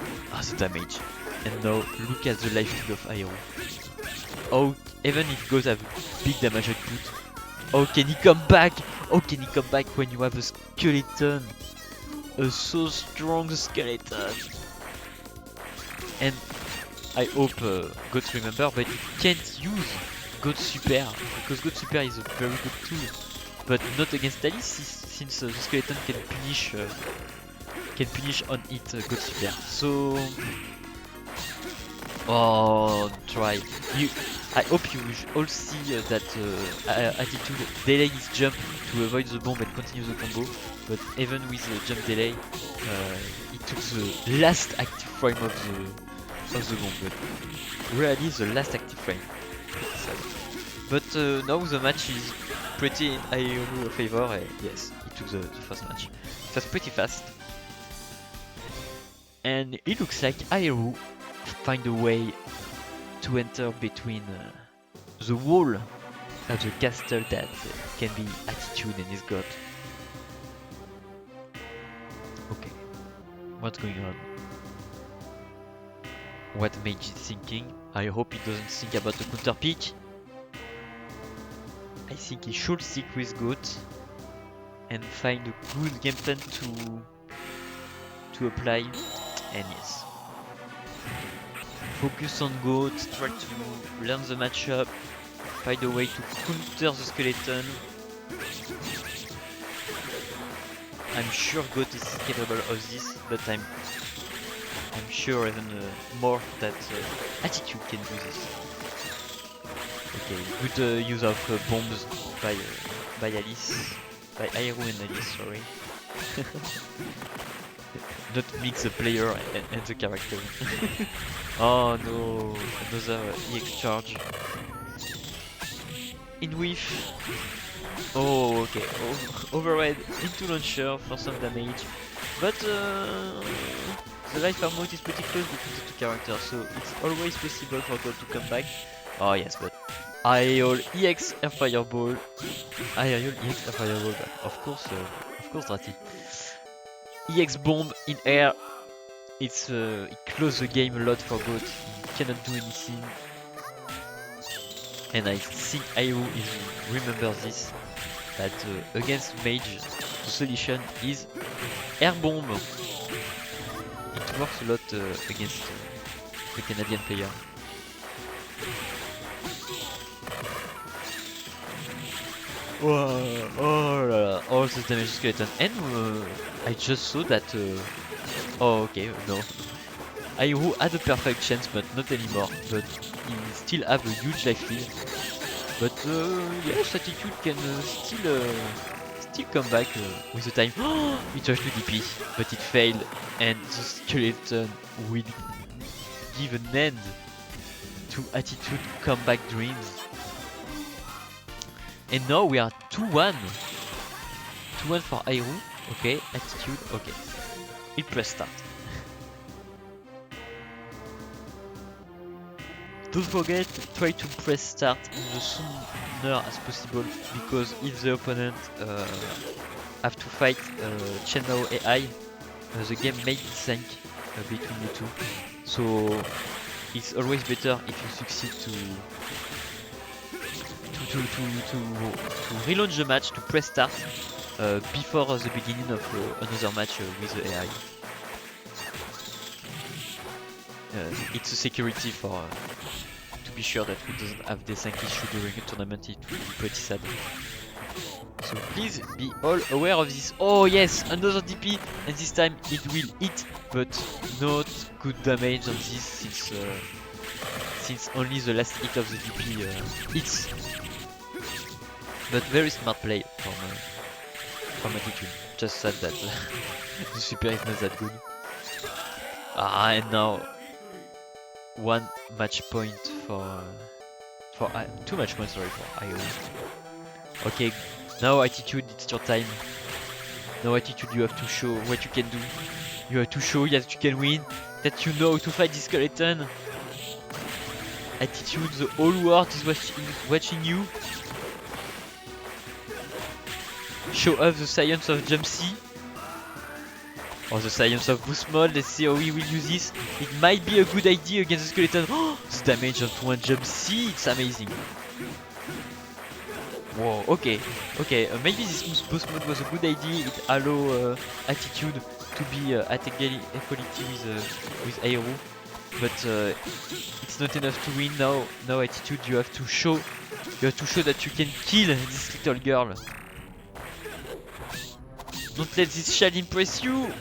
the damage. And now look at the life steal of AhiruWho. Oh, even if he goes have big damage output. Oh, can he come back? Oh, can he come back when you have a skeleton? A so strong skeleton. And I hope Goats remember, but you can't use God Super because God Super is a very good tool, but not against Alice since the skeleton can punish on it God Super. So, oh, try. I hope you all see that Attitude delay his jump to avoid the bomb and continue the combo, but even with the jump delay, he took the last active frame of the bomb, but really the last active frame. But now the match is pretty in AhiruWho favor. Yes, he took the first match. It was pretty fast, and it looks like AhiruWho find a way to enter between the wall of the castle that can be Attitude and his god. Okay, what's going on? What Mage is thinking? I hope he doesn't think about the counter pick. I think he should stick with Goat and find a good game plan to apply. And yes, focus on Goat, try to learn the matchup, find a way to counter the skeleton. I'm sure Goat is capable of this, but I'm sure even more that Attitude can do this. Okay, good use of bombs by Alice, by AhiruWho and Alice, sorry. Not mix the player and the character. Oh no, another EX charge. In whiff. Oh, okay. Override into launcher for some damage. But the life armor is pretty close between the two characters, so it's always possible for God to come back. Oh yes, but Aerial EX Air Fireball. Aerial EX Air Fireball, of course Drati. EX Bomb in air. It closes the game a lot for God. He cannot do anything. And I think AhiruWho remember this, that against Mage, the solution is Air Bomb. It works a lot against the Canadian player. Whoa, oh, all the damage skeleton. And I just saw that. Oh, okay, no. AhiruWho had a perfect chance, but not anymore. But he still have a huge life lead. But yes, Attitude can still come back with the time. It was to DP, but it failed, and the skeleton will give an end to Attitude comeback dreams. And now we are 2-1. 2-1 for AhiruWho. Okay, Attitude. Okay. It press start. Don't forget, try to press start the sooner as possible, because if the opponent have to fight Channel AI, the game may be sank between you two. So it's always better if you succeed to relaunch the match, to press start before the beginning of another match with the AI. It's a security for to be sure that we doesn't have the sync issue during a tournament. It will be pretty sad. So please be all aware of this. Oh yes, another DP, and this time it will hit, but not good damage on this since only the last hit of the DP hits. But very smart play from Attitude. Just sad that the super is not that good. And now 1 match point for 2 match points, sorry, for AhiruWho. Okay, now Attitude, it's your time. Now Attitude, you have to show what you can do. You have to show that you can win, that you know how to fight this skeleton. Attitude, the whole world is watching you. Show off the science of Jump C. Or the science of boost mode. Let's see how we will use this. It might be a good idea against the skeleton. Oh, the damage of 1 Jump C, it's amazing. Whoa, okay, maybe this boost mode was a good idea. It allow Attitude to be at equality with AhiruWho, but it's not enough to win. Now Attitude, you have to show that you can kill this little girl. Don't let this shell impress you.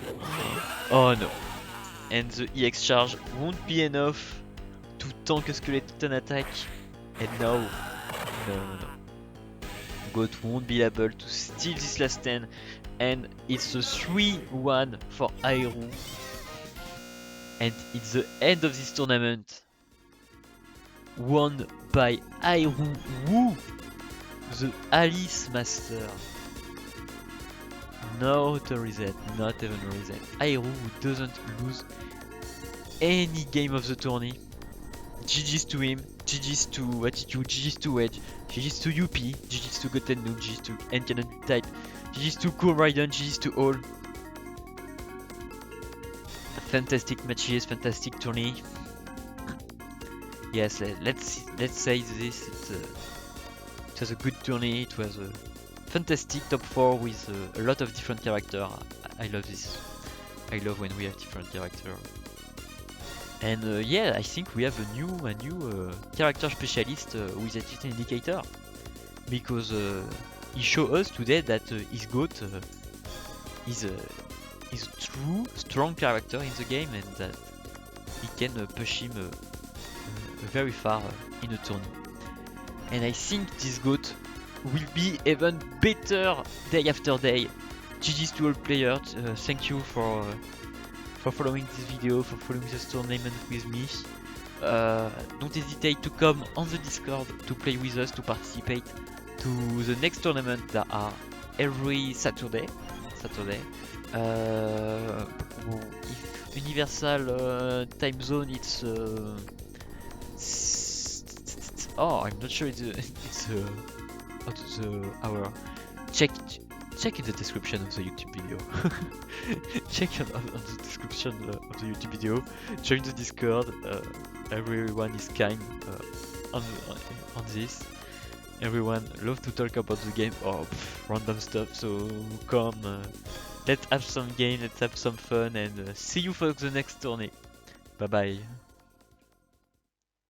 Oh no. And the EX charge won't be enough to tank a skeleton attack. And now, no. Goat won't be able to steal this last 10. And it's a 3-1 for AhiruWho. And it's the end of this tournament. Won by AhiruWho, the Alice Master. No auto reset, not even a reset. AhiruWho doesn't lose any game of the tourney. GG's to him, GG's to Attitude, GG's to Edge, GG's to UP, GG's to Goten Noob, GG's to N Type, GG's to Cool Raiden, GG's to all. Fantastic matches, fantastic tourney. Yes, let's say this. It was a good tourney. It was a fantastic top 4 with a lot of different characters. I love this. I love when we have different characters. And yeah, I think we have a new character specialist with Attitude Indicator, because he showed us today that his goat is a true strong character in the game, and that he can push him very far in a tourney. And I think this goat will be even better day after day. GG's to all players. Thank you for following this video, for following this tournament with me. Don't hesitate to come on the Discord to play with us, to participate to the next tournament that are every Saturday. If Universal time zone, it's oh, I'm not sure it's the hour. Check in the description of the YouTube video. Check on the description of the YouTube video. Join the Discord. Everyone is kind on this. Everyone loves to talk about the game or random stuff. So come, let's have some game, let's have some fun, and see you for the next tourney. Bye bye.